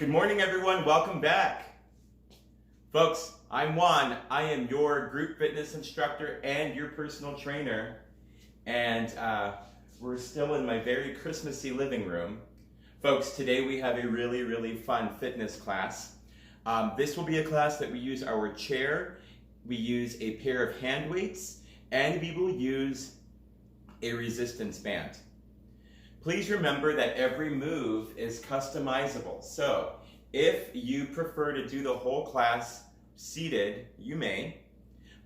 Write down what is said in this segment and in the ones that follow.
Good morning, everyone. Welcome back. Folks, I'm Juan. I am your group fitness instructor and your personal trainer. And we're still in my very Christmassy living room. Folks, today we have a really fun fitness class. This will be a class that we use our chair, we use a pair of hand weights, and we will use a resistance band. Please remember that every move is customizable. So if you prefer to do the whole class seated, you may,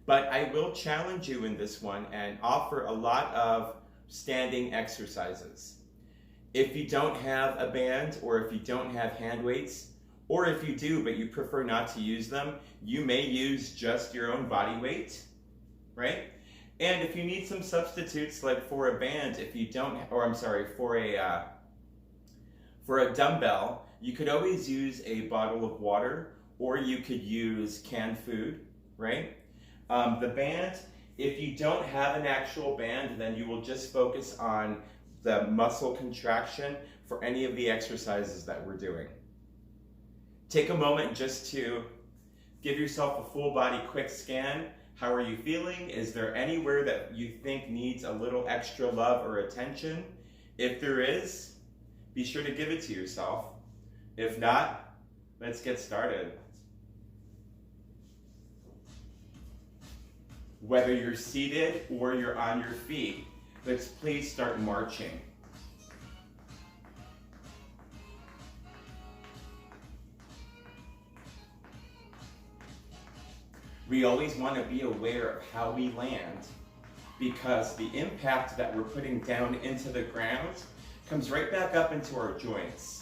but I will challenge you in this one and offer a lot of standing exercises. If you don't have a band, or if you don't have hand weights, or if you do but you prefer not to use them, you may use just your own body weight, right? And if you need some substitutes, like for a band, if you don't, or I'm sorry, for a dumbbell, you could always use a bottle of water, or you could use canned food, right? The band, if you don't have an actual band, then you will just focus on the muscle contraction for any of the exercises that we're doing. Take a moment just to give yourself a full body quick scan. How are you feeling? Is there anywhere that you think needs a little extra love or attention? If there is, be sure to give it to yourself. If not, let's get started. Whether you're seated or you're on your feet, let's please start marching. We always want to be aware of how we land, because the impact that we're putting down into the ground comes right back up into our joints.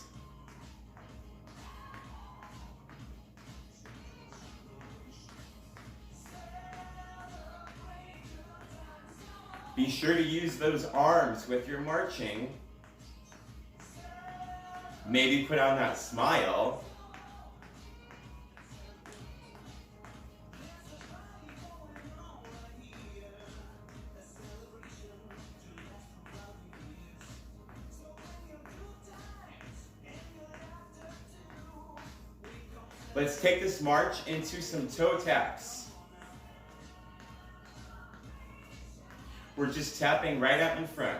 Be sure to use those arms with your marching. Maybe put on that smile. Let's take this march into some toe taps. We're just tapping right up in front.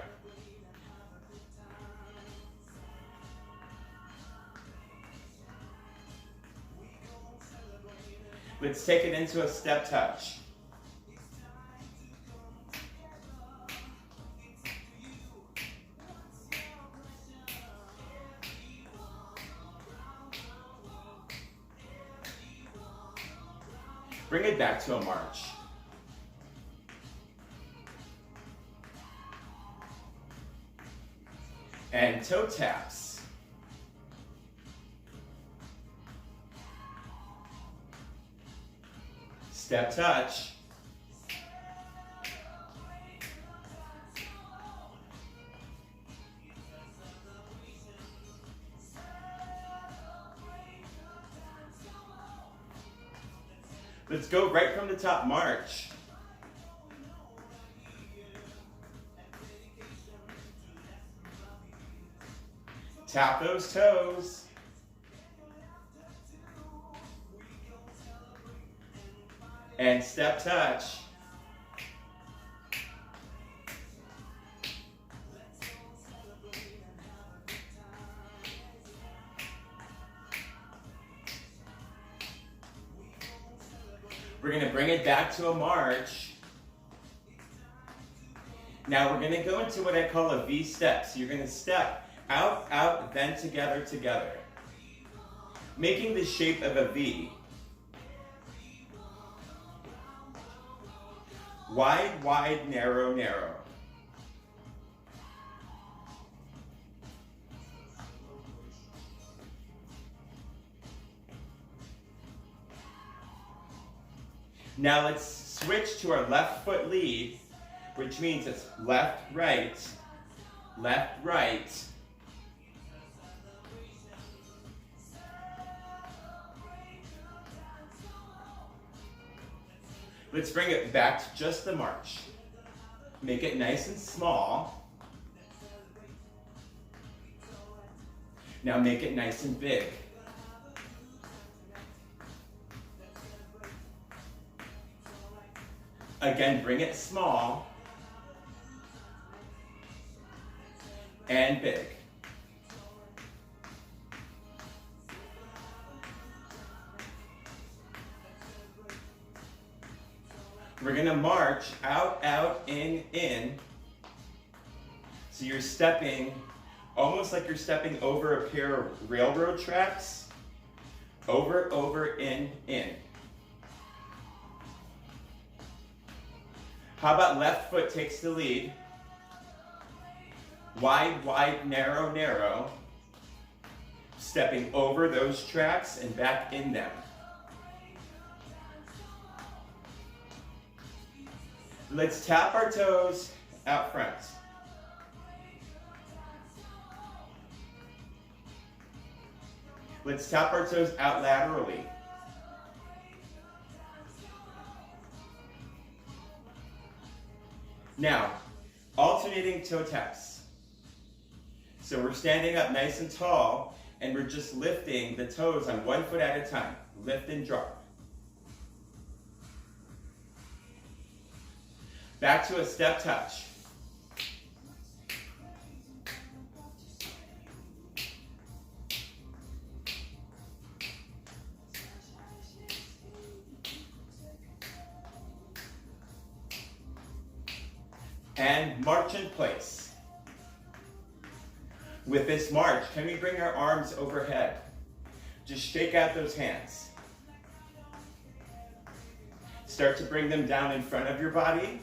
Let's take it into a step touch. Bring it back to a march. And toe taps. Step touch. Let's go right from the top, march. Tap those toes. And step touch. We're going to bring it back to a march. Now we're going to go into what I call a V step. So you're going to step out, out, then together, together. Making the shape of a V. Wide, wide, narrow, narrow. Now let's switch to our left foot lead, which means it's left, right, left, right. Let's bring it back to just the march. Make it nice and small. Now make it nice and big. Again, bring it small and big. We're gonna march out, out, in. So you're stepping, almost like you're stepping over a pair of railroad tracks. Over, over, in. How about left foot takes the lead? Wide, wide, narrow, narrow. Stepping over those tracks and back in them. Let's tap our toes out front. Let's tap our toes out laterally. Now, alternating toe taps. So we're standing up nice and tall, and we're just lifting the toes on 1 foot at a time. Lift and drop. Back to a step touch. And march in place. With this march, can we bring our arms overhead? Just shake out those hands. Start to bring them down in front of your body.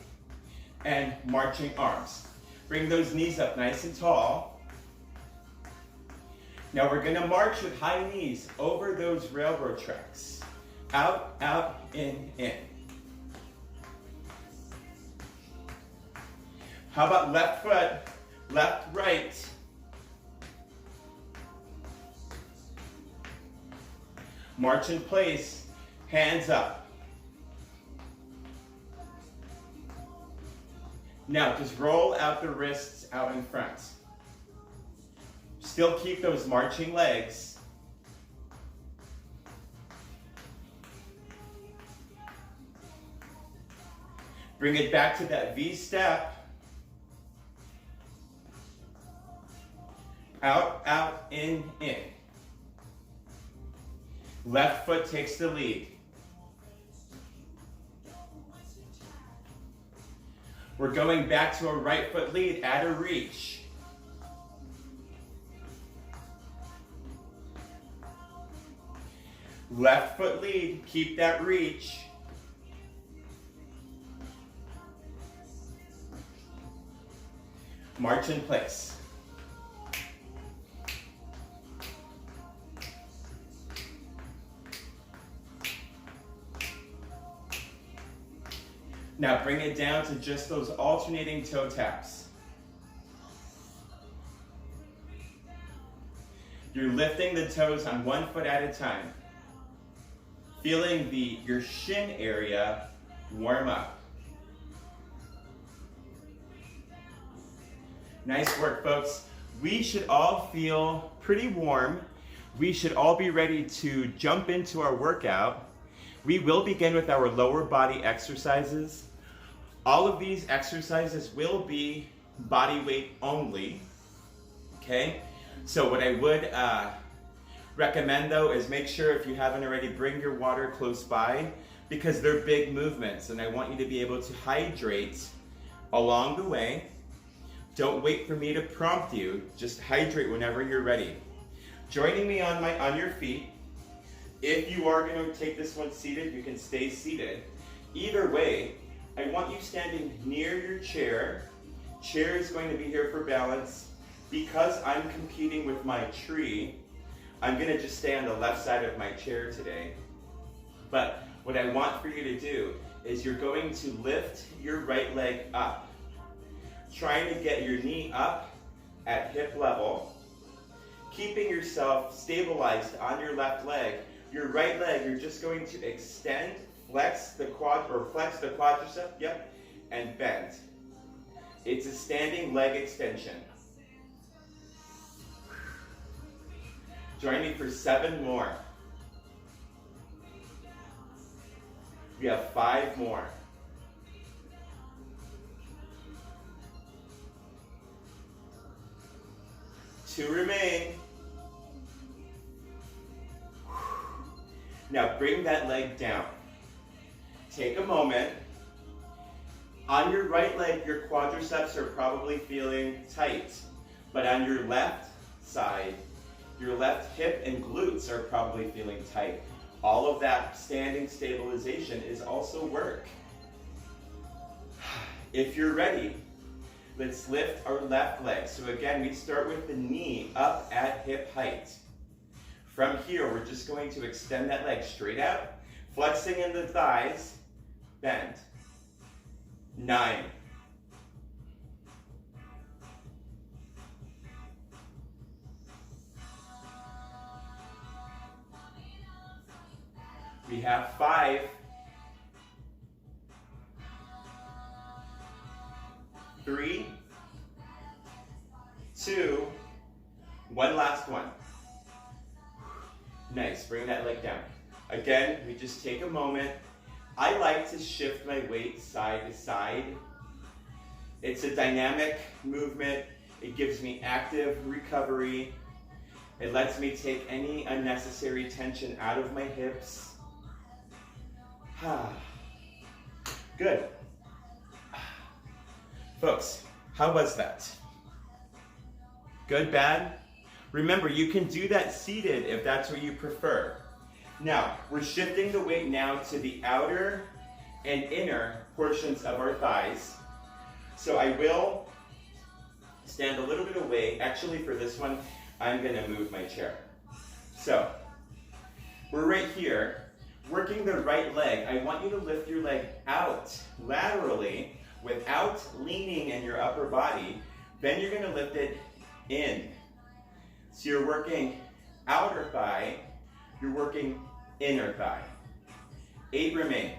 And marching arms. Bring those knees up nice and tall. Now we're gonna march with high knees over those railroad tracks. Out, out, in. How about left foot, left, right. March in place, hands up. Now, just roll out the wrists out in front. Still keep those marching legs. Bring it back to that V step. Out, out, in. Left foot takes the lead. We're going back to a right foot lead at a reach. Left foot lead, keep that reach. March in place. Now bring it down to just those alternating toe taps. You're lifting the toes on 1 foot at a time. Feeling your shin area warm up. Nice work, folks. We should all feel pretty warm. We should all be ready to jump into our workout. We will begin with our lower body exercises. All of these exercises will be body weight only, okay? So what I would recommend though is make sure, if you haven't already, bring your water close by, because they're big movements and I want you to be able to hydrate along the way. Don't wait for me to prompt you, just hydrate whenever you're ready. Joining me on your feet. If you are going to take this one seated, you can stay seated. Either way, I want you standing near your chair. Chair is going to be here for balance. Because I'm competing with my tree, I'm going to just stay on the left side of my chair today. But what I want for you to do is you're going to lift your right leg up. Trying to get your knee up at hip level. Keeping yourself stabilized on your left leg. Your right leg, you're just going to extend, flex the quadricep, yep, and bend. It's a standing leg extension. Join me for 7 more. We have 5 more. 2 remain. Now bring that leg down. Take a moment. On your right leg, your quadriceps are probably feeling tight, but on your left side, your left hip and glutes are probably feeling tight. All of that standing stabilization is also work. If you're ready, let's lift our left leg. So again, we start with the knee up at hip height. From here, we're just going to extend that leg straight out, flexing in the thighs, bend. 9. We have 5. 3, 2, one last one. Nice, bring that leg down. Again, we just take a moment. I like to shift my weight side to side. It's a dynamic movement. It gives me active recovery. It lets me take any unnecessary tension out of my hips. Good. Folks, how was that? Good, bad? Remember, you can do that seated if that's what you prefer. Now, we're shifting the weight now to the outer and inner portions of our thighs. So I will stand a little bit away. Actually, for this one, I'm gonna move my chair. So, we're right here, working the right leg. I want you to lift your leg out laterally without leaning in your upper body. Then you're gonna lift it in. So you're working outer thigh, you're working inner thigh. 8 remain.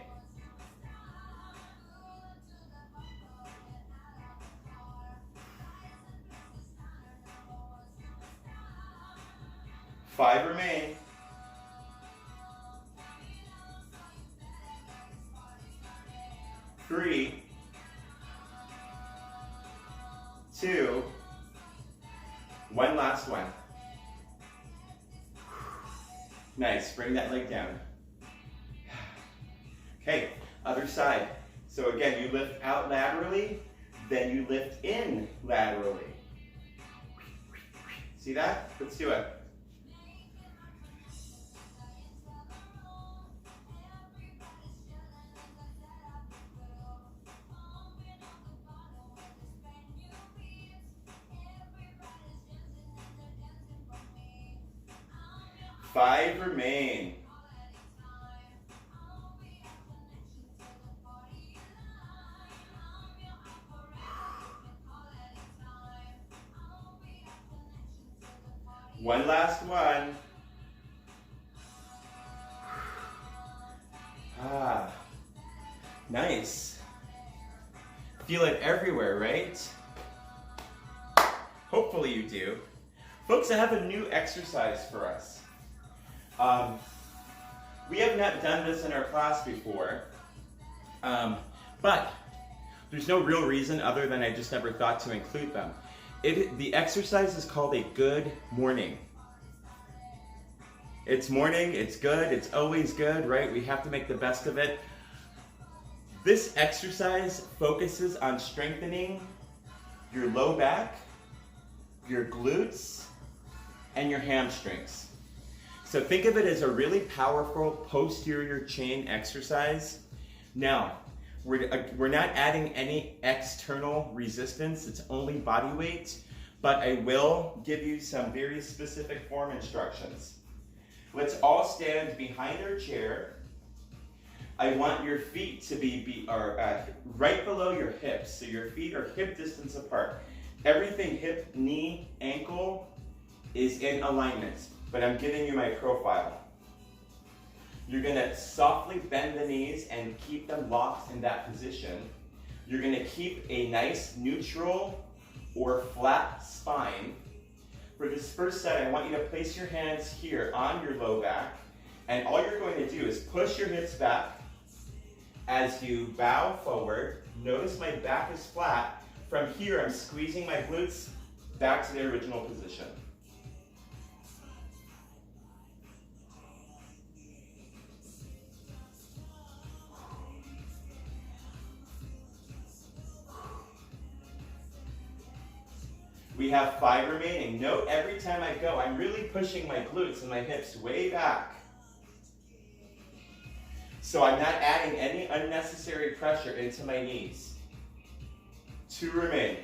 Five remain. 3, 2, one last one. Nice, bring that leg down. Okay, other side. So again, you lift out laterally, then you lift in laterally. See that? Let's do it. Five remain. One last one. Nice. Feel it everywhere, right? Hopefully you do. Folks, I have a new exercise for us. We have not done this in our class before, but there's no real reason other than I just never thought to include them. The exercise is called a good morning. It's morning, it's good, it's always good, right? We have to make the best of it. This exercise focuses on strengthening your low back, your glutes, and your hamstrings. So think of it as a really powerful posterior chain exercise. Now, we're not adding any external resistance, it's only body weight, but I will give you some very specific form instructions. Let's all stand behind our chair. I want your feet to be right below your hips, so your feet are hip distance apart. Everything hip, knee, ankle is in alignment, but I'm giving you my profile. You're gonna softly bend the knees and keep them locked in that position. You're gonna keep a nice neutral or flat spine. For this first set, I want you to place your hands here on your low back, and all you're going to do is push your hips back as you bow forward. Notice my back is flat. From here, I'm squeezing my glutes back to their original position. We have 5 remaining. Note every time I go, I'm really pushing my glutes and my hips way back. So I'm not adding any unnecessary pressure into my knees. 2 remain.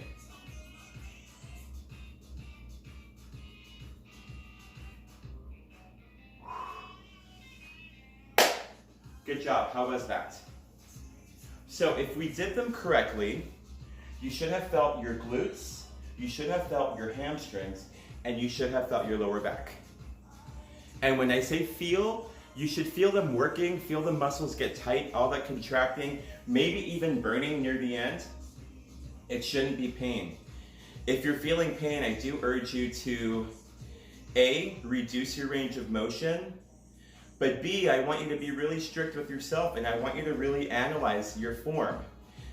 Good job. How was that? So if we did them correctly, you should have felt your glutes, you should have felt your hamstrings, and you should have felt your lower back. And when I say feel, you should feel them working, feel the muscles get tight, all that contracting, maybe even burning near the end. It shouldn't be pain. If you're feeling pain, I do urge you to A, reduce your range of motion, but B, I want you to be really strict with yourself and I want you to really analyze your form.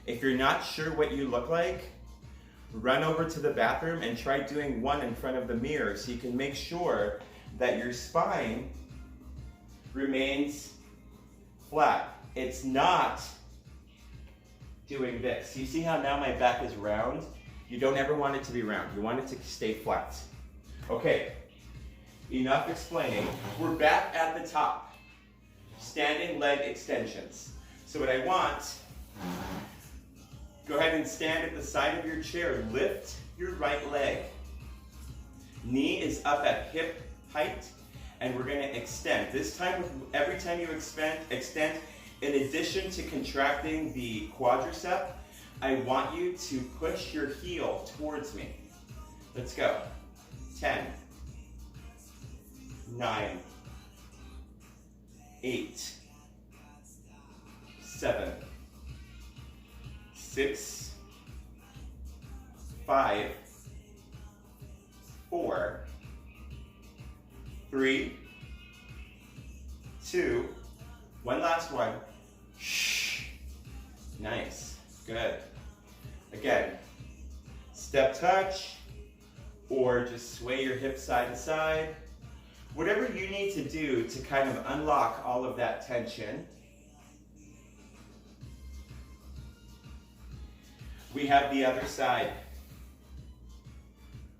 If you're not sure what you look like, run over to the bathroom and try doing one in front of the mirror so you can make sure that your spine remains flat. It's not doing this. You see how now my back is round? You don't ever want it to be round. You want it to stay flat. Okay, enough explaining. We're back at the top. Standing leg extensions. So what I want, go ahead and stand at the side of your chair. Lift your right leg. Knee is up at hip height, and we're going to extend. This time, every time you extend, in addition to contracting the quadricep, I want you to push your heel towards me. Let's go. 10, 9, 8, 7, 6, 5, 4, 3, 2, one last one. Shh. Nice. Good. Again, step touch, or just sway your hips side to side. Whatever you need to do to kind of unlock all of that tension. We have the other side.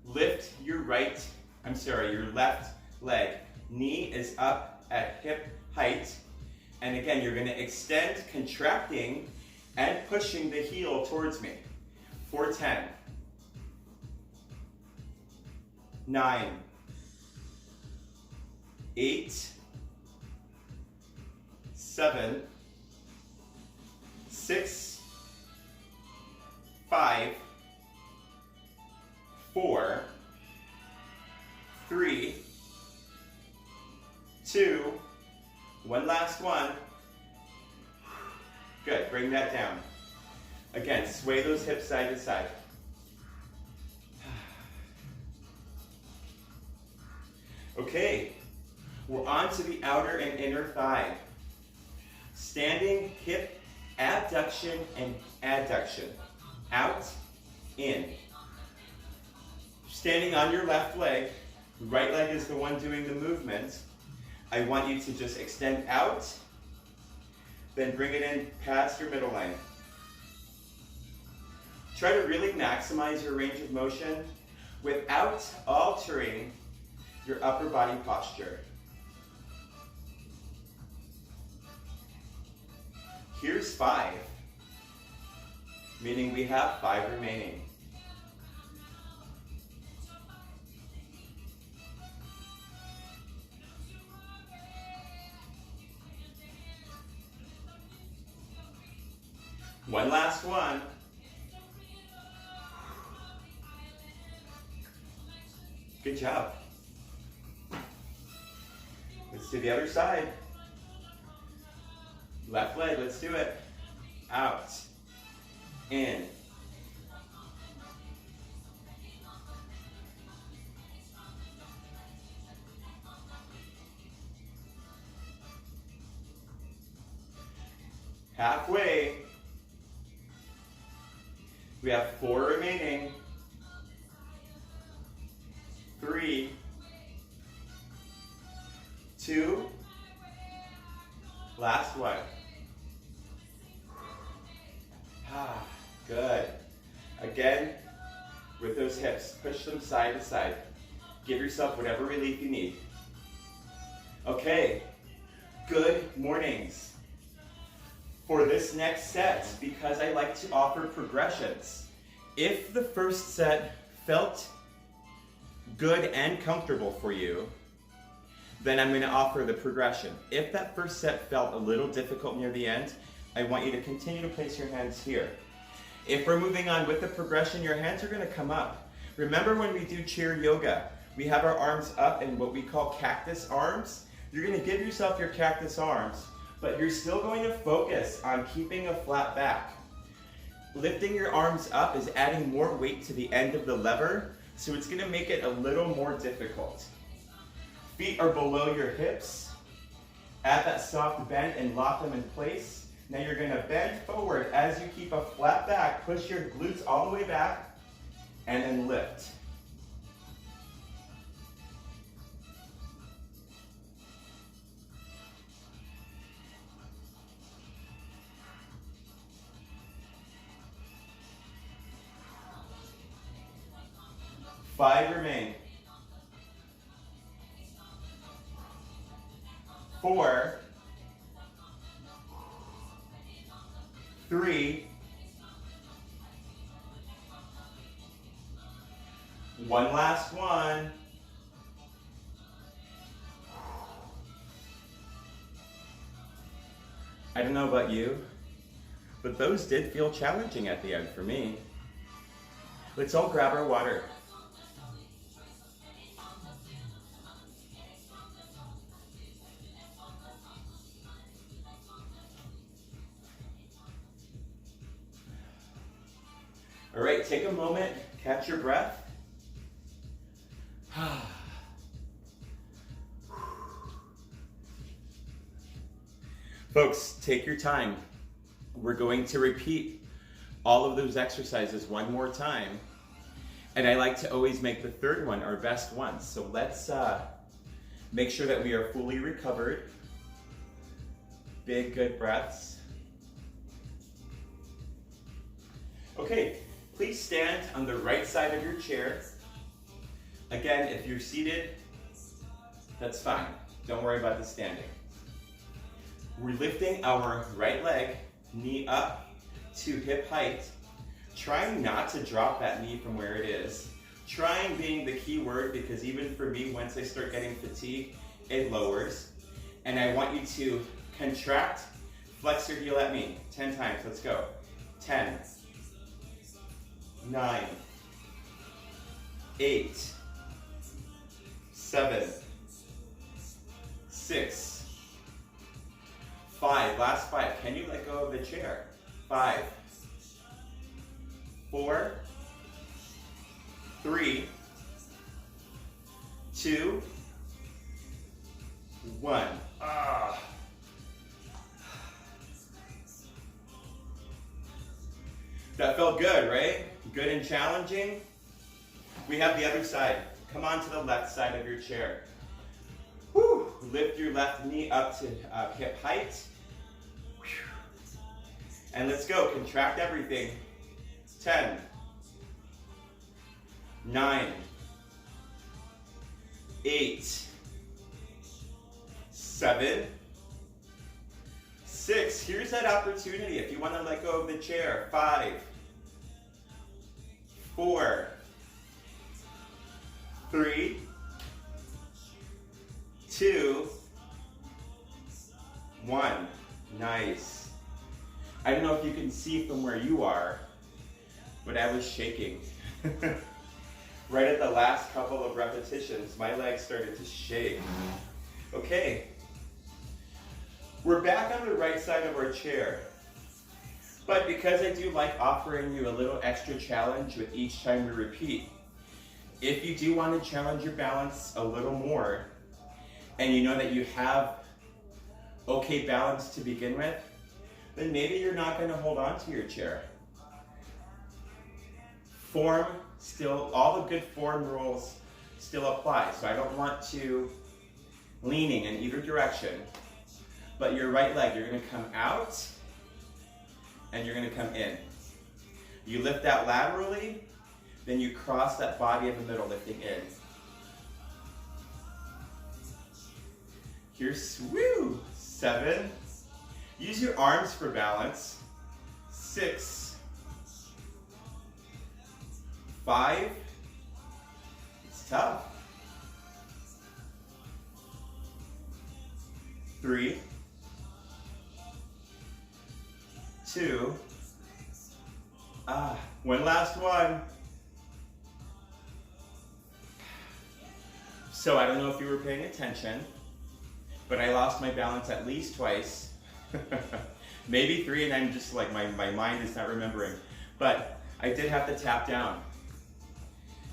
Lift your your left leg. Knee is up at hip height. And again, you're going to extend, contracting, and pushing the heel towards me. For 10, 9, 8, 7, 6, 5, 4, 3, 2, one last one. Good, bring that down. Again, sway those hips side to side. Okay, we're on to the outer and inner thigh. Standing hip abduction and adduction. Out, in. Standing on your left leg, right leg is the one doing the movement. I want you to just extend out, then bring it in past your middle line. Try to really maximize your range of motion without altering your upper body posture. Here's 5, meaning we have 5 remaining. One last one. Good job. Let's do the other side. Left leg, let's do it. Out, in. Halfway. We have 4 remaining. 3, 2, last one. Good. Again, with those those hips. Push them side to side. Give yourself whatever relief you need. Okay, good mornings. For this next set, because I like to offer progressions, if the first set felt good and comfortable for you, then I'm going to offer the progression. If that first set felt a little difficult near the end, I want you to continue to place your hands here. If we're moving on with the progression, your hands are going to come up. Remember when we do chair yoga, we have our arms up in what we call cactus arms. You're going to give yourself your cactus arms, but you're still going to focus on keeping a flat back. Lifting your arms up is adding more weight to the end of the lever, so it's going to make it a little more difficult. Feet are below your hips. Add that soft bend and lock them in place. Now you're going to bend forward as you keep a flat back. Push your glutes all the way back and then lift. Five remain. 4, 3, 1 last one. I don't know about you, but those did feel challenging at the end for me. Let's all grab our water. All right, take a moment, catch your breath. Folks, take your time. We're going to repeat all of those exercises one more time. And I like to always make the third one our best one. So let's make sure that we are fully recovered. Big, good breaths. Okay. Please stand on the right side of your chair. Again, if you're seated, that's fine. Don't worry about the standing. We're lifting our right leg, knee up to hip height. Trying not to drop that knee from where it is. Trying being the key word, because even for me, once I start getting fatigued, it lowers. And I want you to contract, flex your heel at me. 10 times, let's go. 10. 9, 8, 7, 6, 5, last 5. Can you let go of the chair? 5, 4, 3, 2, 1. That felt good, right? Good and challenging. We have the other side. Come on to the left side of your chair. Whew. Lift your left knee up to hip height. And let's go. Contract everything. 10, 9, 8, 7, 6. Here's that opportunity if you want to let go of the chair. 5, 4, 3, 2, 1. Nice. I don't know if you can see from where you are, but I was shaking. Right at the last couple of repetitions, my legs started to shake. Okay. We're back on the right side of our chair. But because I do like offering you a little extra challenge with each time we repeat, if you do want to challenge your balance a little more, and you know that you have okay balance to begin with, then maybe you're not going to hold on to your chair. Form still, all the good form rules still apply. So I don't want you leaning in either direction, but your right leg, you're going to come out and you're going to come in. You lift out laterally, Then you cross that body in the middle, lifting in. Here's, woo, 7. Use your arms for balance. 6. 5. It's tough. 3. 2. One last one. So I don't know if you were paying attention, but I lost my balance at least twice. Maybe 3, and I'm just like, my mind is not remembering. But I did have to tap down.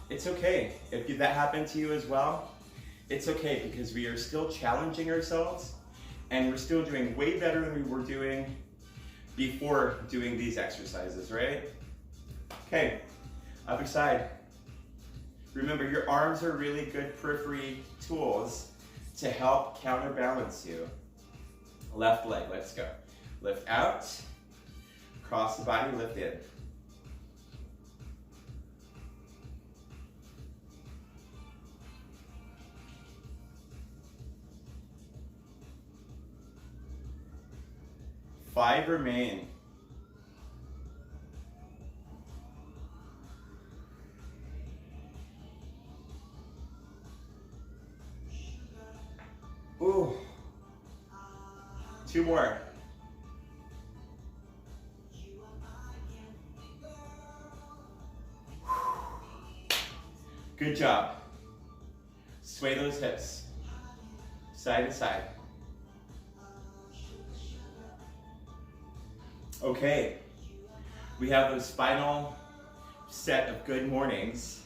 It's okay. If that happened to you as well, it's okay, because we are still challenging ourselves, and we're still doing way better than we were doing before doing these exercises, right? Okay, other side. Remember, your arms are really good periphery tools to help counterbalance you. Left leg, let's go. Lift out, cross the body, lift in. Five remain. Ooh. 2 more. Good job. Sway those hips, side to side. Okay, we have those final set of good mornings.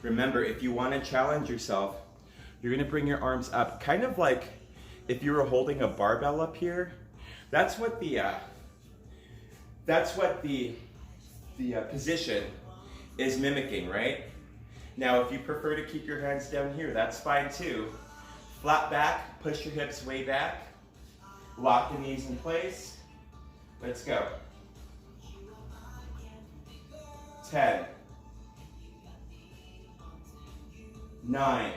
Remember, if you want to challenge yourself, you're going to bring your arms up, kind of like if you were holding a barbell up here. That's what the position is mimicking, right? Now, if you prefer to keep your hands down here, that's fine too. Flat back, push your hips way back, lock the knees in place. Let's go. 10, 9,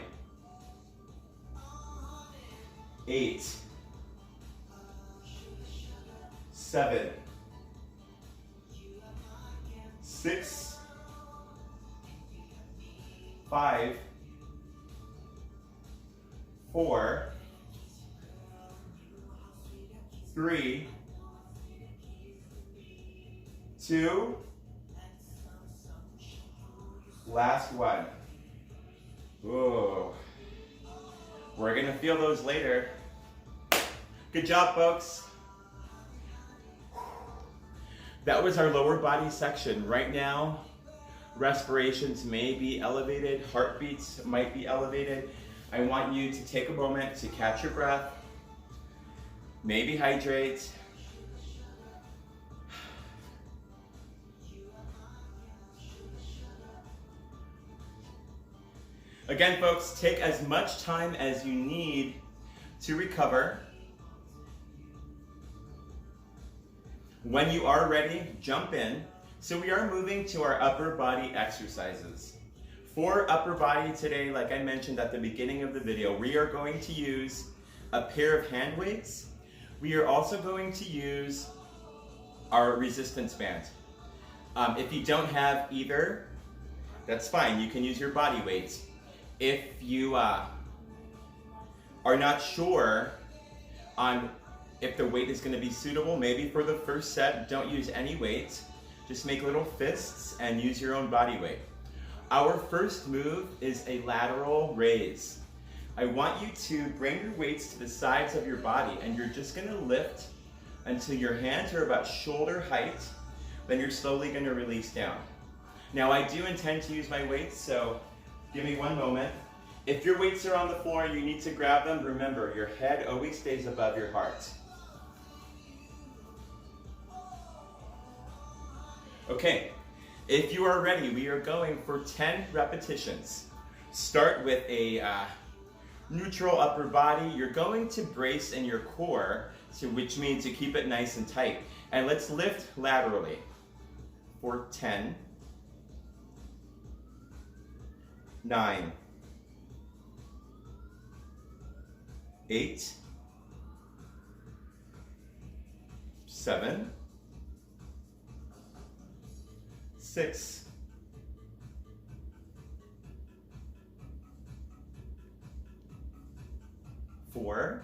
8, 7, 6, 5, 4, 3, 2, last one. Ooh. We're gonna feel those later. Good job, folks. That was our lower body section. Right now, respirations may be elevated, heartbeats might be elevated. I want you to take a moment to catch your breath, maybe hydrate. Again, folks, take as much time as you need to recover. When you are ready, jump in. So we are moving to our upper body exercises. For upper body today, like I mentioned at the beginning of the video, we are going to use a pair of hand weights. We are also going to use our resistance band. If you don't have either, that's fine. You can use your body weights. If you are not sure on if the weight is going to be suitable, maybe for the first set, don't use any weights. Just make little fists and use your own body weight. Our first move is a lateral raise. I want you to bring your weights to the sides of your body, and you're just going to lift until your hands are about shoulder height. Then you're slowly going to release down. Now, I do intend to use my weights, so give me one moment. If your weights are on the floor and you need to grab them, remember, your head always stays above your heart. Okay, if you are ready, we are going for 10 repetitions. Start with a neutral upper body. You're going to brace in your core, which means to keep it nice and tight. And let's lift laterally for 10, 9, 8, 7, 6, 4,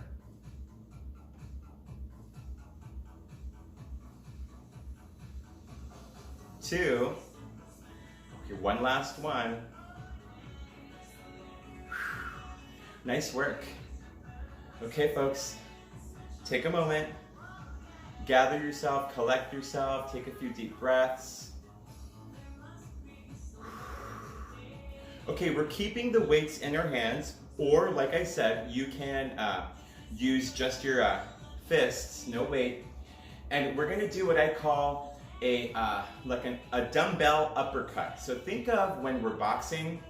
2, okay, one last one. Nice work. Okay, folks, take a moment, gather yourself, collect yourself, take a few deep breaths. Okay, we're keeping the weights in our hands, or like I said, you can use just your fists, no weight. And we're gonna do what I call a dumbbell uppercut. So think of when we're boxing,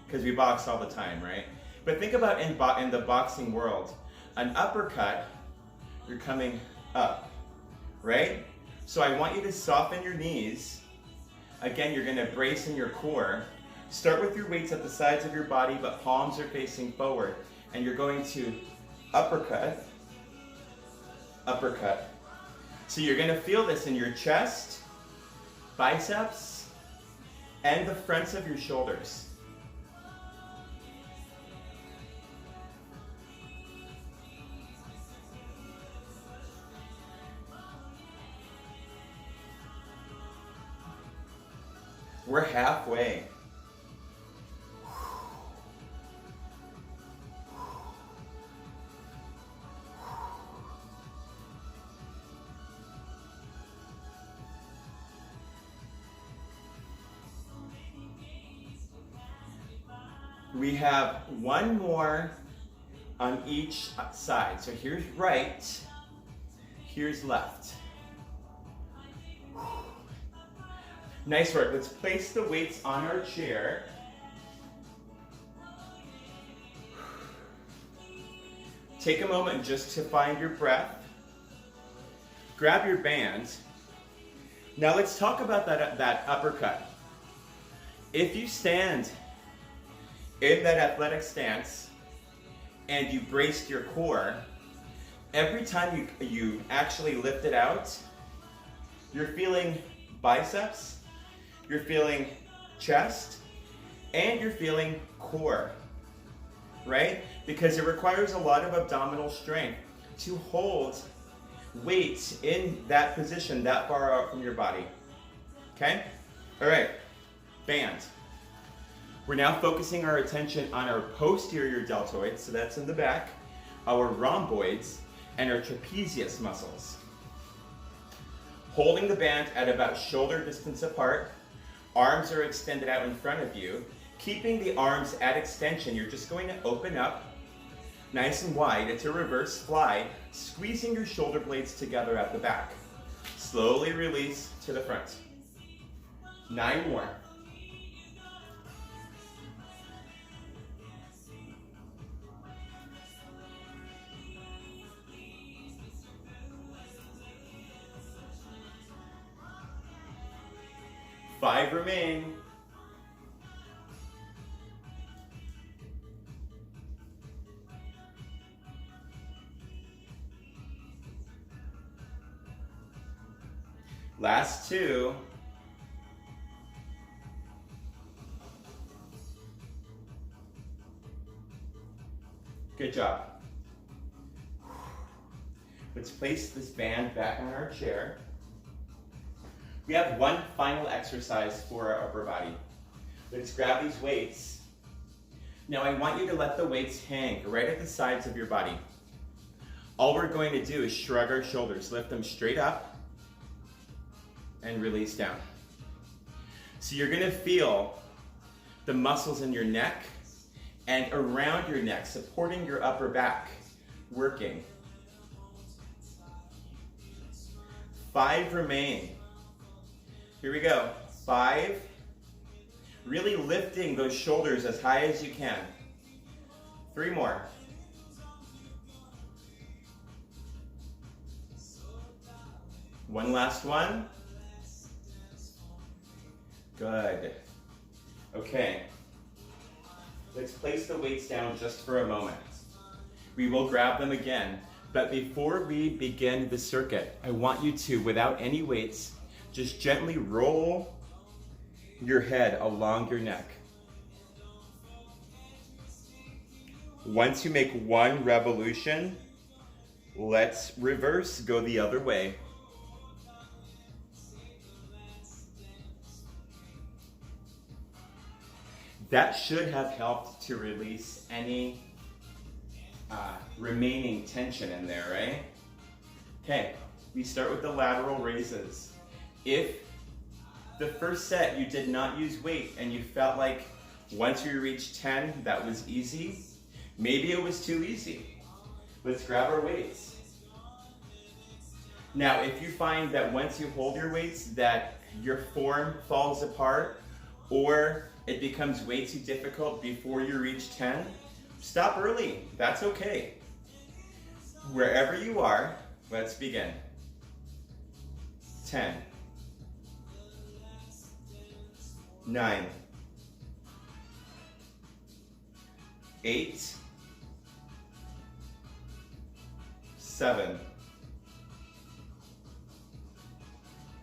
because we box all the time, right? But think about in the boxing world, an uppercut, you're coming up, right? So I want you to soften your knees. Again, you're gonna brace in your core. Start with your weights at the sides of your body, but palms are facing forward. And you're going to uppercut, uppercut. So you're gonna feel this in your chest, biceps, and the fronts of your shoulders. We're halfway. We have one more on each side. So here's right, here's left. Nice work. Let's place the weights on our chair. Take a moment just to find your breath. Grab your band. Now let's talk about that uppercut. If you stand in that athletic stance and you braced your core, every time you actually lift it out, you're feeling biceps, you're feeling chest, and you're feeling core, right? Because it requires a lot of abdominal strength to hold weight in that position that far out from your body, okay? All right, band. We're now focusing our attention on our posterior deltoids, so that's in the back, our rhomboids, and our trapezius muscles. Holding the band at about shoulder distance apart, arms are extended out in front of you. Keeping the arms at extension, you're just going to open up nice and wide. It's a reverse fly, squeezing your shoulder blades together at the back. Slowly release to the front. 9 more. Five remain. Last 2. Good job. Let's place this band back on our chair. We have one final exercise for our upper body. Let's grab these weights. Now I want you to let the weights hang right at the sides of your body. All we're going to do is shrug our shoulders, lift them straight up, and release down. So you're gonna feel the muscles in your neck and around your neck, supporting your upper back, working. 5 remain. Here we go. 5. Really lifting those shoulders as high as you can. 3 more. One last one. Good. Okay. let's place the weights down just for a moment. We will grab them again, but before we begin the circuit, I want you to, without any weights, just gently roll your head along your neck. Once you make one revolution, let's reverse, go the other way. That should have helped to release any remaining tension in there, right? Okay, we start with the lateral raises. If the first set you did not use weight and you felt like once you reached 10 that was easy, maybe it was too easy. Let's grab our weights. Now, if you find that once you hold your weights that your form falls apart or it becomes way too difficult before you reach 10, stop early. That's okay. Wherever you are, let's begin. 10, 9, 8, 7,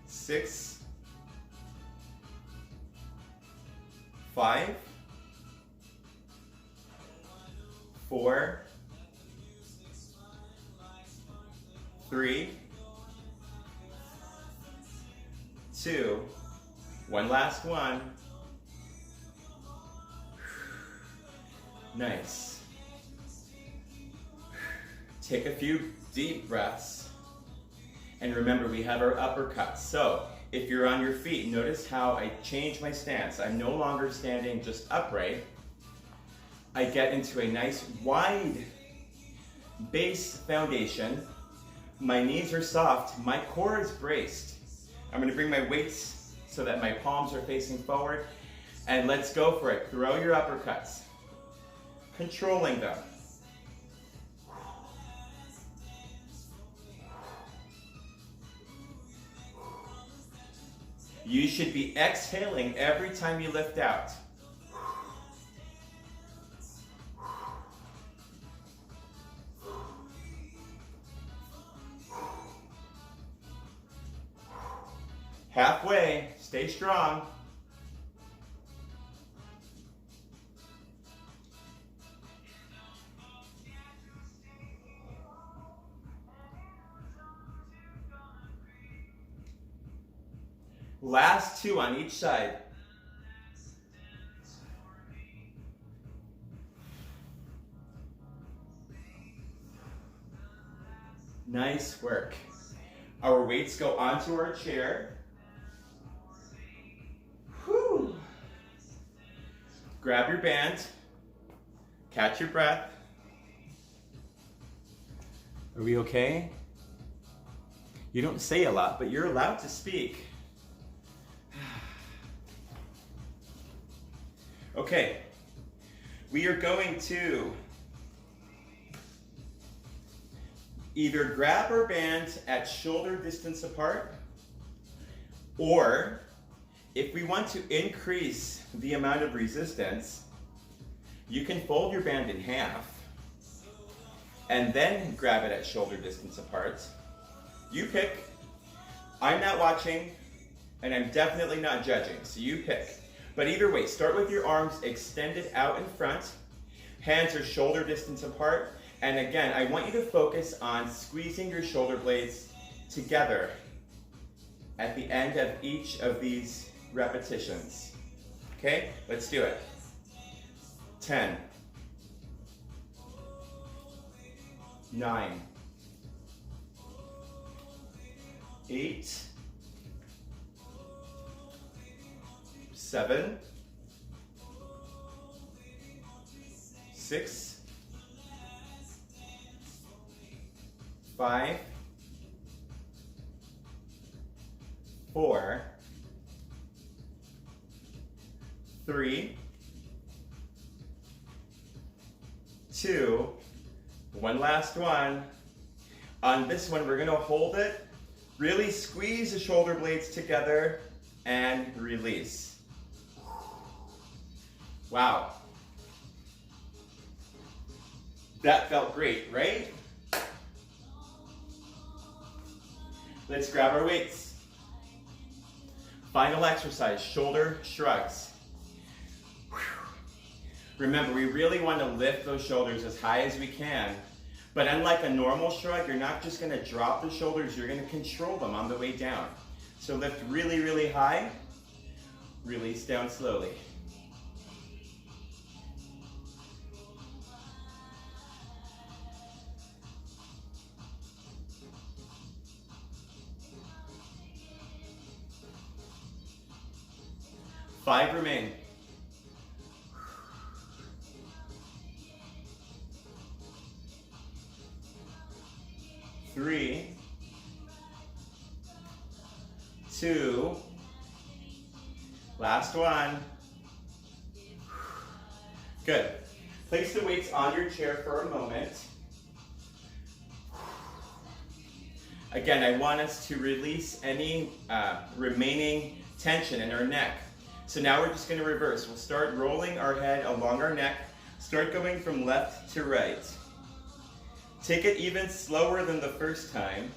6, 5, 4, 3, 2, one last one. Nice. Take a few deep breaths. And remember, we have our uppercuts. So if you're on your feet, notice how I change my stance. I'm no longer standing just upright. I get into a nice wide base foundation. My knees are soft. My core is braced. I'm going to bring my weights so that my palms are facing forward. And let's go for it. Throw your uppercuts. Controlling them. You should be exhaling every time you lift out. Halfway, stay strong. Last two on each side. Nice work. Our weights go onto our chair. Whew. Grab your band. Catch your breath. Are we okay? You don't say a lot, but you're allowed to speak. Okay, we are going to either grab our bands at shoulder distance apart, or if we want to increase the amount of resistance, you can fold your band in half and then grab it at shoulder distance apart. You pick. I'm not watching, and I'm definitely not judging, so you pick. But either way, start with your arms extended out in front. Hands are shoulder distance apart. And again, I want you to focus on squeezing your shoulder blades together at the end of each of these repetitions. Okay, let's do it. 10, 9, 8, 7, 6, 5, 4, 3, 2, one last one. On this one, we're going to hold it, really squeeze the shoulder blades together, and release. Wow. That felt great, right? Let's grab our weights. Final exercise, shoulder shrugs. Remember, we really want to lift those shoulders as high as we can. But unlike a normal shrug, you're not just going to drop the shoulders, you're going to control them on the way down. So lift really, really high, release down slowly. Five remain. 3, 2, last one. Good. Place the weights on your chair for a moment. Again, I want us to release any remaining tension in our neck. So now we're just going to reverse. We'll start rolling our head along our neck. Start going from left to right. Take it even slower than the first time.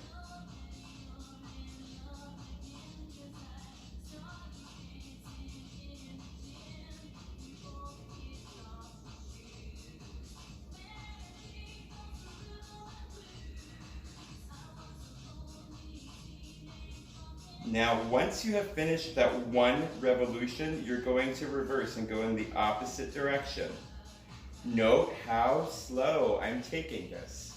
Now, once you have finished that one revolution, you're going to reverse and go in the opposite direction. Note how slow I'm taking this.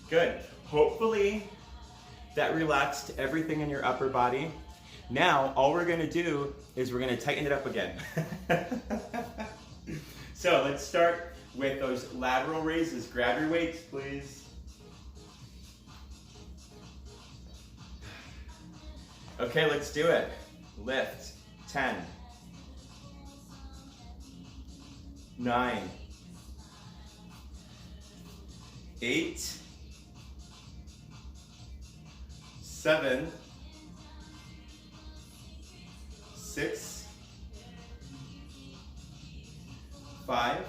Good. Hopefully that relaxed everything in your upper body. Now, all we're going to do is we're going to tighten it up again. So let's start with those lateral raises. Grab your weights, please. Okay, let's do it. Lift. 10, 9, 8, 7, 6, 5,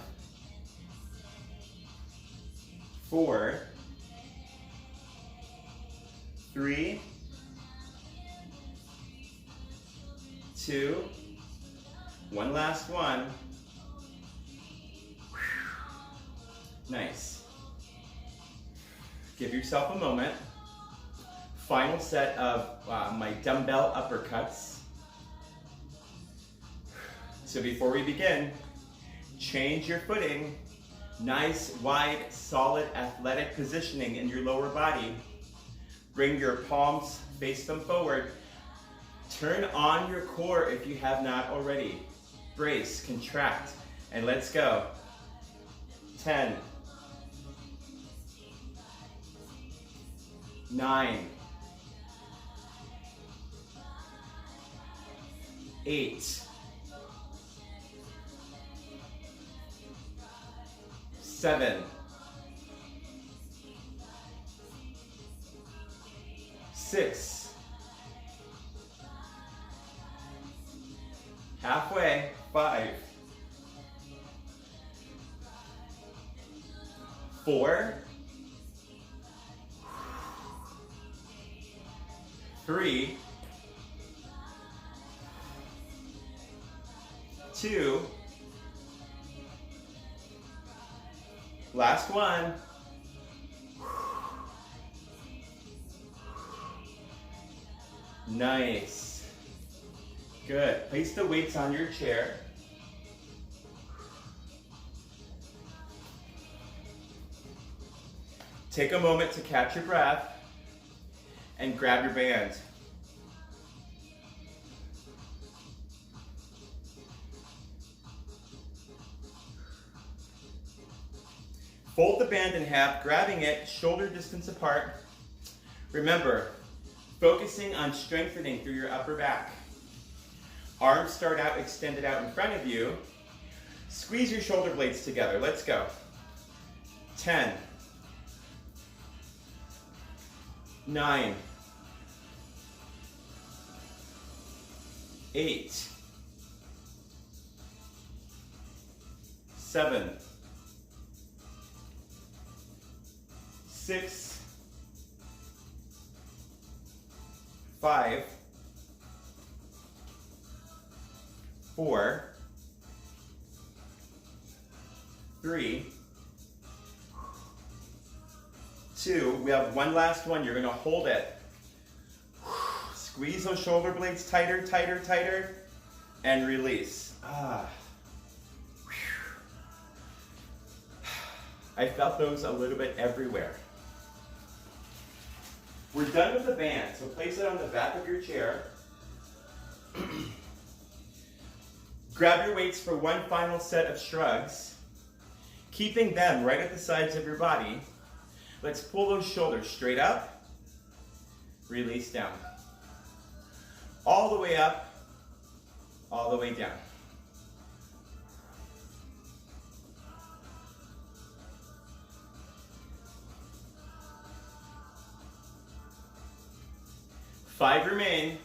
4, 3, 2, one last one. Nice. Give yourself a moment. Final set of my dumbbell uppercuts. So before we begin, change your footing. Nice, wide, solid, athletic positioning in your lower body. Bring your palms, face them forward. Turn on your core if you have not already. Brace, contract, and let's go. 10, 9, 8, 7, 6, halfway, 5, 4, 3, 2, last one. Nice. Good. Place the weights on your chair. Take a moment to catch your breath and grab your band. Fold the band in half, grabbing it shoulder distance apart. Remember, focusing on strengthening through your upper back. Arms start out extended out in front of you. Squeeze your shoulder blades together. Let's go. 10, 9, 8, 7, 6, 5, 4, 3, 2. We have one last one. You're going to hold it. Squeeze those shoulder blades tighter, tighter, tighter, and release. I felt those a little bit everywhere. We're done with the band, so place it on the back of your chair. Grab your weights for one final set of shrugs, keeping them right at the sides of your body. Let's pull those shoulders straight up, release down. All the way up, all the way down. Five remain.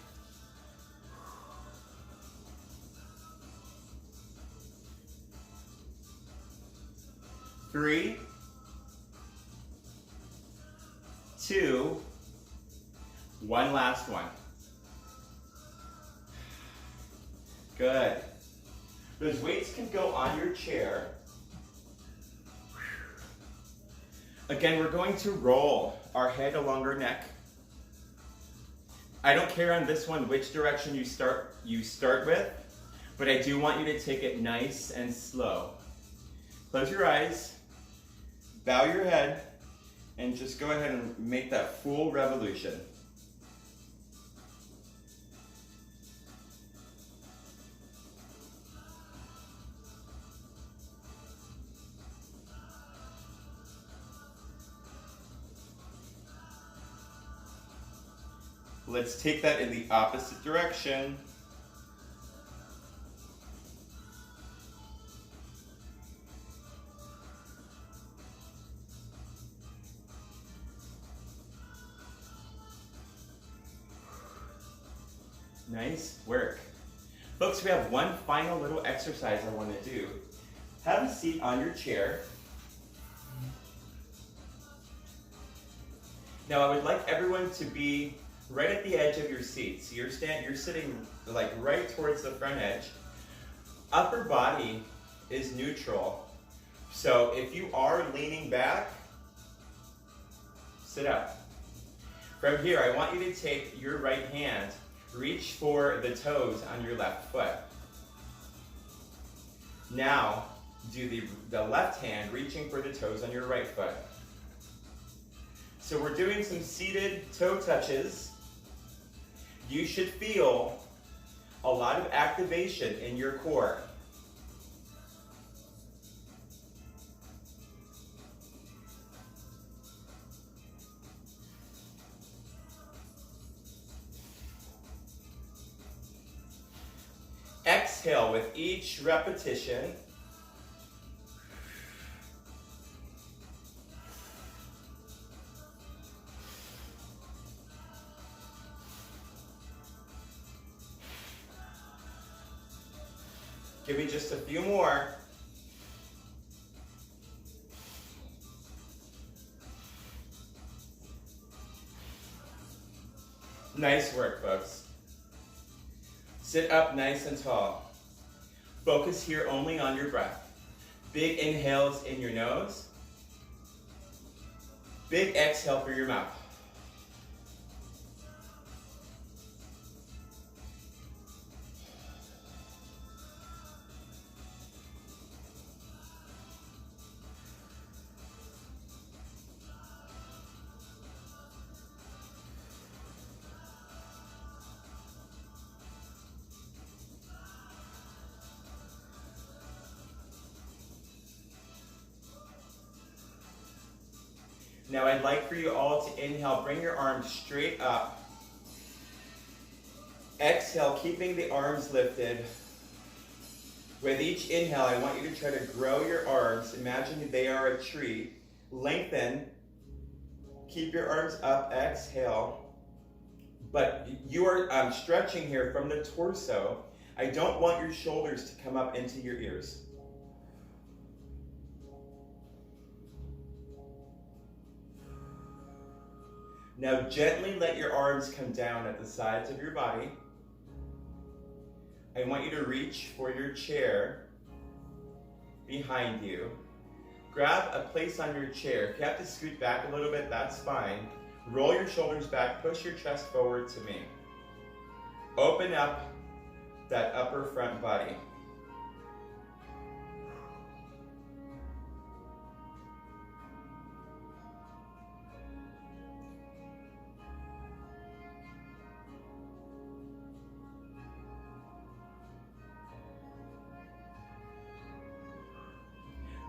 3, 2, one last one. Good. Those weights can go on your chair. Again, we're going to roll our head along our neck. I don't care on this one which direction you start with, but I do want you to take it nice and slow. Close your eyes, bow your head, and just go ahead and make that full revolution. Let's take that in the opposite direction. Nice work. Folks, we have one final little exercise I want to do. Have a seat on your chair. Now I would like everyone to be right at the edge of your seat. So you're sitting like right towards the front edge. Upper body is neutral. So if you are leaning back, sit up. From here, I want you to take your right hand, reach for the toes on your left foot. Now, do the left hand reaching for the toes on your right foot. So we're doing some seated toe touches. You should feel a lot of activation in your core. Exhale with each repetition. Give me just a few more. Nice work, folks. Sit up nice and tall. Focus here only on your breath. Big inhales in your nose. Big exhale through your mouth. Now I'd like for you all to inhale, bring your arms straight up. Exhale, keeping the arms lifted. With each inhale, I want you to try to grow your arms. Imagine they are a tree. Lengthen. Keep your arms up, exhale. But you are stretching here from the torso. I don't want your shoulders to come up into your ears. Now gently let your arms come down at the sides of your body. I want you to reach for your chair behind you. Grab a place on your chair. If you have to scoot back a little bit, that's fine. Roll your shoulders back, push your chest forward to me. Open up that upper front body.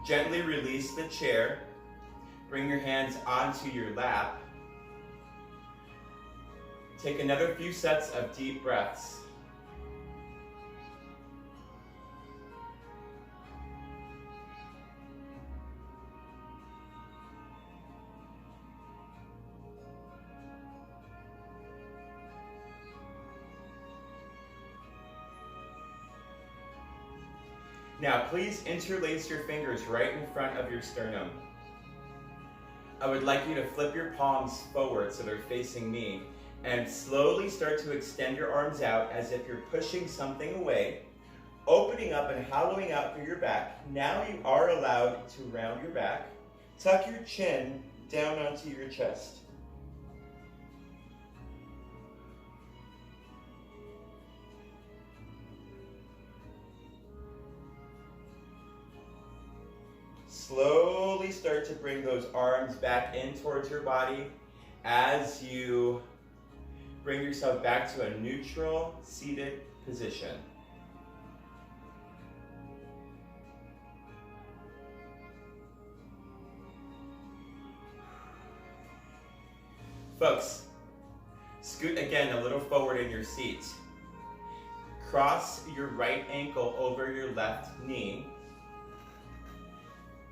Gently release the chair. Bring your hands onto your lap. Take another few sets of deep breaths. Now, please interlace your fingers right in front of your sternum. I would like you to flip your palms forward so they're facing me and slowly start to extend your arms out as if you're pushing something away, opening up and hollowing out through your back. Now you are allowed to round your back. Tuck your chin down onto your chest. Slowly start to bring those arms back in towards your body as you bring yourself back to a neutral seated position. Folks, scoot again a little forward in your seat. Cross your right ankle over your left knee.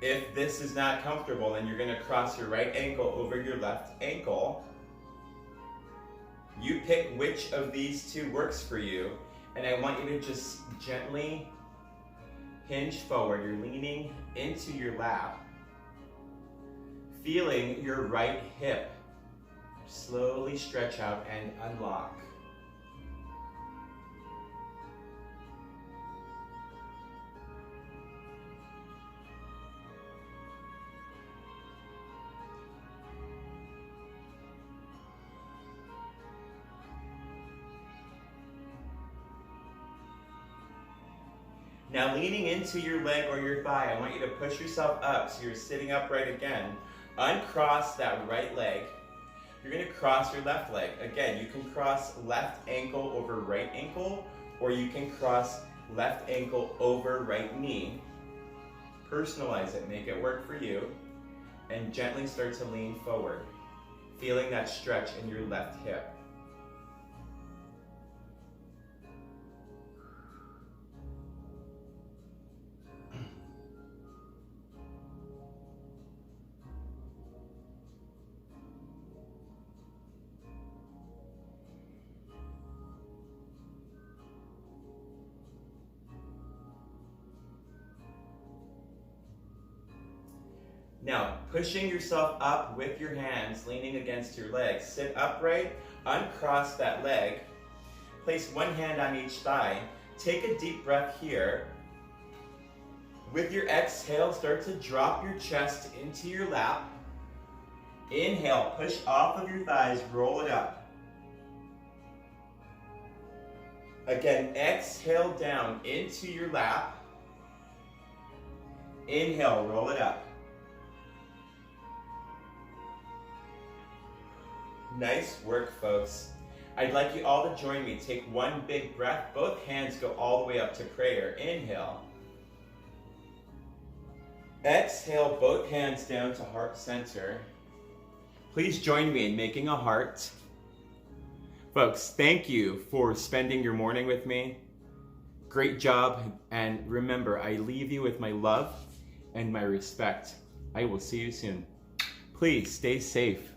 If this is not comfortable, then you're going to cross your right ankle over your left ankle. You pick which of these two works for you, and I want you to just gently hinge forward. You're leaning into your lap, feeling your right hip slowly stretch out and unlock. Now leaning into your leg or your thigh, I want you to push yourself up so you're sitting upright again. Uncross that right leg. You're going to cross your left leg. Again, you can cross left ankle over right ankle, or you can cross left ankle over right knee. Personalize it, make it work for you, and gently start to lean forward, feeling that stretch in your left hip. Now, pushing yourself up with your hands, leaning against your legs. Sit upright, uncross that leg. Place one hand on each thigh. Take a deep breath here. With your exhale, start to drop your chest into your lap. Inhale, push off of your thighs, roll it up. Again, exhale down into your lap. Inhale, roll it up. Nice work, folks. I'd like you all to join me. Take one big breath. Both hands go all the way up to prayer. Inhale. Exhale, both hands down to heart center. Please join me in making a heart. Folks, thank you for spending your morning with me. Great job. And remember, I leave you with my love and my respect. I will see you soon. Please stay safe.